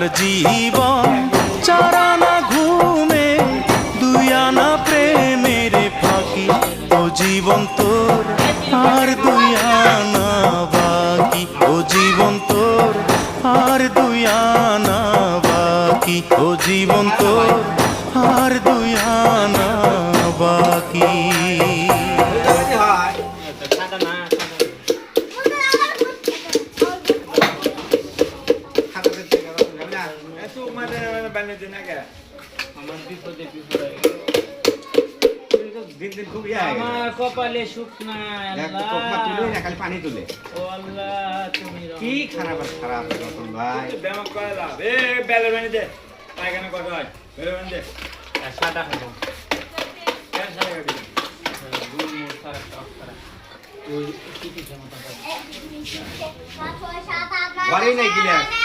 আমার জীবন চারানা ঘুমে দুই আনা প্রেমের ফাঁকি ও জীবন তোর আর দুই আনা বাকি ও জীবন তোর আর দুই আনা বাকি ও জীবন তোর আর দুই আনা বাকি আমার কপালে সুখ নাই আল্লাহ খালি পানি তুলে ও আল্লাহ তুমি কি খারাপ খারাপ রতন ভাই ব্যায়াম করে লাভ এ বেলে বানি দে পায়খানা কত হয় বেলে বানি দে সাদা খাবো কেন সারা গাবি ঘরেই নাই গিলাস